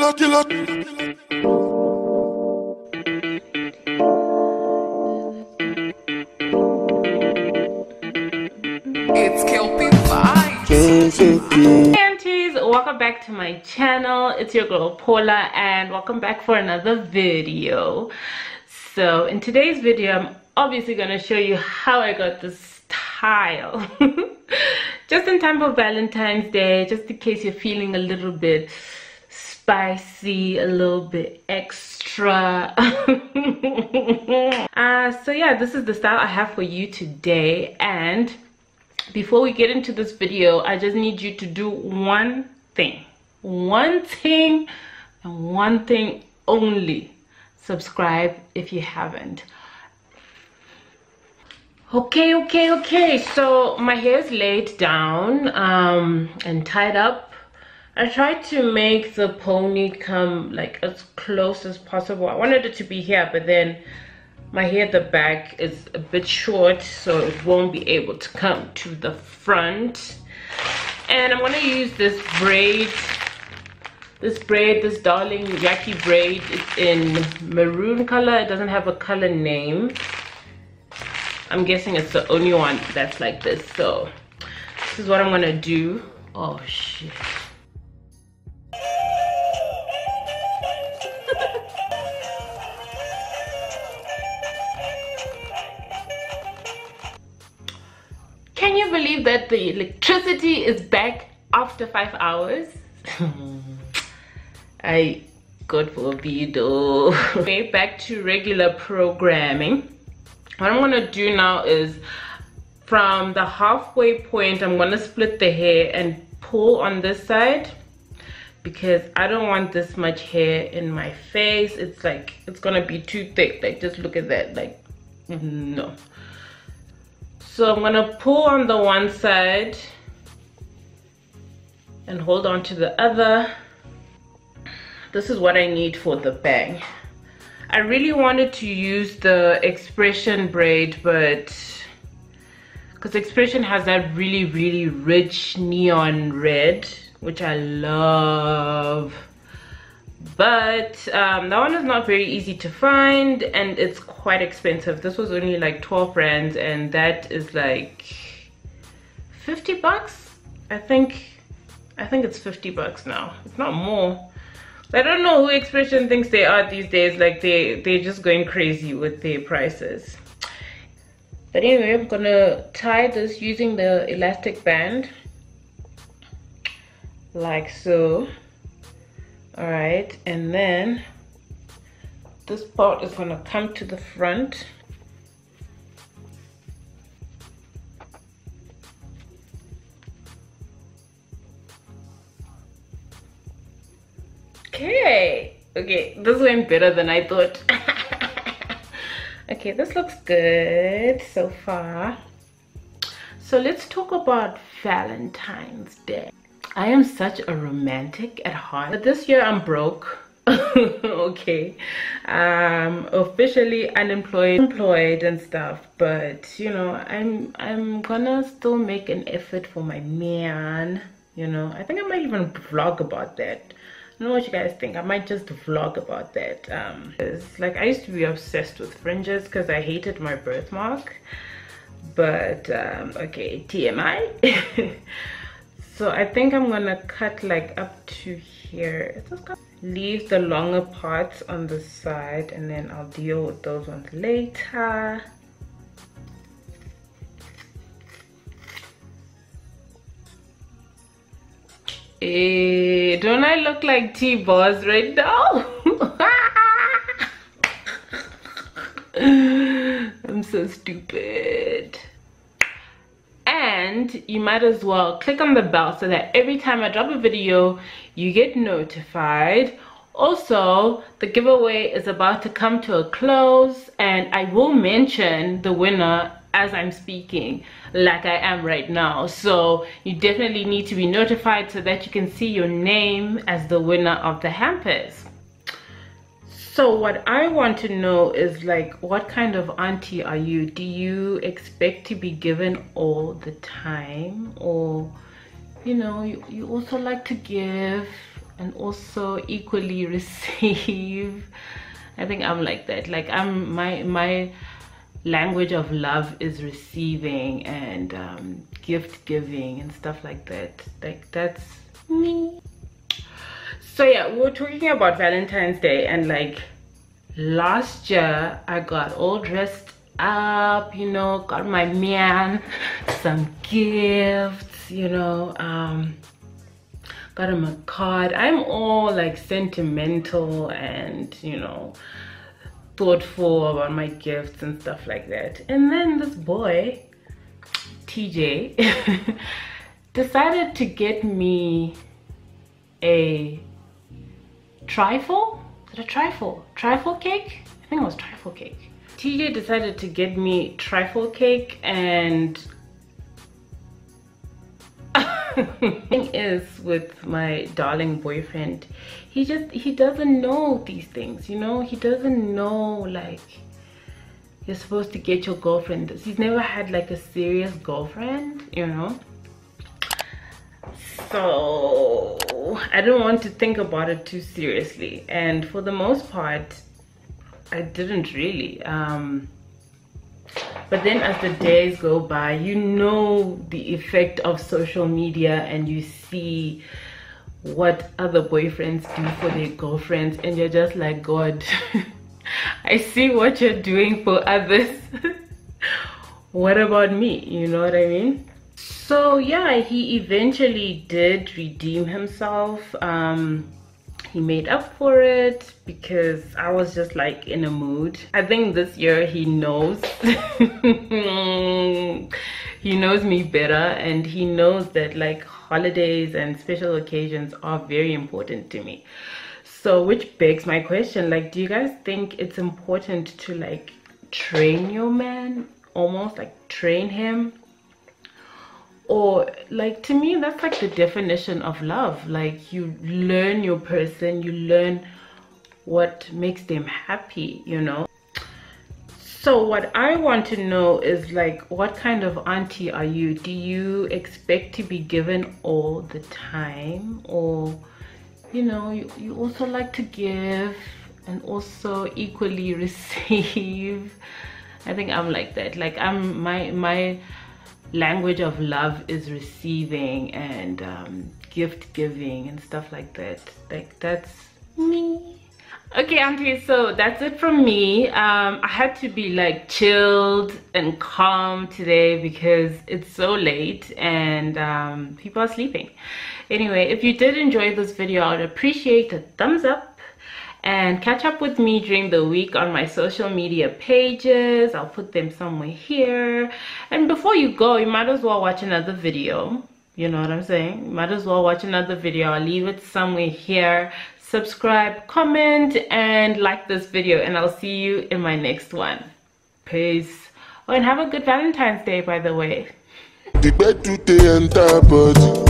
Aunties, welcome back to my channel. It's your girl Paula and welcome back for another video. So in today's video I'm obviously going to show you how I got this style just in time for Valentine's Day, just in case you're feeling a little bit spicy, a little bit extra. So yeah, this is the style I have for you today. And before we get into this video, I just need you to do one thing and one thing only. Subscribe if you haven't. Okay, so my hair is laid down and tied up. I tried to make the pony come like as close as possible. I wanted it to be here, but then my hair at the back is a bit short, so it won't be able to come to the front. And I'm gonna use this braid, this darling yaki braid. It's in maroon color. It doesn't have a color name. I'm guessing it's the only one that's like this. So this is what I'm gonna do. Oh shit. Can you believe that the electricity is back after 5 hours? God forbid. Okay, back to regular programming. What I'm gonna do now is from the halfway point, I'm gonna split the hair and pull on this side because I don't want this much hair in my face. It's like, it's gonna be too thick. Like, just look at that, like, no. So I'm gonna pull on the one side and hold on to the other. This is what I need for the bang. I really wanted to use the Expression braid, but because Expression has that really rich neon red, which I love. But that one is not very easy to find and it's quite expensive. This was only like 12 rands and that is like 50 bucks. I think it's 50 bucks now. It's not more. I don't know who Expression thinks they are these days. Like they're just going crazy with their prices. But anyway, I'm gonna tie this using the elastic band like so. All right, and then this part is gonna come to the front. Okay, this went better than I thought. Okay, this looks good so far. So let's talk about Valentine's Day. I am such a romantic at heart, but this year I'm broke. Okay, officially unemployed and stuff, but you know, I'm gonna still make an effort for my man. You know, I think I might even vlog about that. I don't know what you guys think. I might just vlog about that. It's like I used to be obsessed with fringes because I hated my birthmark, but okay, TMI. So I think I'm gonna cut like up to here. Leave the longer parts on the side and then I'll deal with those ones later. Don't I look like T-Boss right now? I'm so stupid. And you might as well click on the bell so that every time I drop a video you get notified. Also, the giveaway is about to come to a close and I will mention the winner as I'm speaking, like I am right now. So you definitely need to be notified so that you can see your name as the winner of the hampers. So what I want to know is, like, what kind of auntie are you? Do you expect to be given all the time, or you know, you also like to give and also equally receive. I think I'm like that. Like my language of love is receiving and gift giving and stuff like that. Like that's me. So yeah, we were talking about Valentine's Day, and like last year I got all dressed up, you know, got my man some gifts, you know, got him a card. I'm all like sentimental and, you know, thoughtful about my gifts and stuff like that. And then this boy TJ decided to get me a trifle. Is it a trifle cake? I think it was trifle cake. TJ decided to get me trifle cake, and thing is with my darling boyfriend, he doesn't know these things, you know. He doesn't know like you're supposed to get your girlfriend this. He's never had like a serious girlfriend, you know. So I didn't want to think about it too seriously, and for the most part I didn't really. But then as the days go by, you know the effect of social media, and you see what other boyfriends do for their girlfriends, and you're just like, God, I see what you're doing for others. What about me? You know what I mean? So yeah, he eventually did redeem himself. He made up for it because I was just like in a mood. I think this year he knows. He knows me better, and he knows that like holidays and special occasions are very important to me. So which begs my question, like, do you guys think it's important to like train your man, almost like train him? Or like, to me that's like the definition of love. Like, you learn your person, you learn what makes them happy, you know. So what I want to know is like, what kind of auntie are you? Do you expect to be given all the time, or you know, you also like to give and also equally receive? I think I'm like that. Like, my language of love is receiving and gift giving and stuff like that. Like, that's me. Okay, aunties, so that's it from me. I had to be like chilled and calm today because it's so late and people are sleeping. Anyway, if you did enjoy this video, I would appreciate a thumbs up, and catch up with me during the week on my social media pages. I'll put them somewhere here. And before you go, you might as well watch another video. You know what I'm saying? You might as well watch another video. I'll leave it somewhere here. Subscribe, comment, and like this video, and I'll see you in my next one. Peace. Oh, and have a good Valentine's Day, by the way. The bed to the entire body.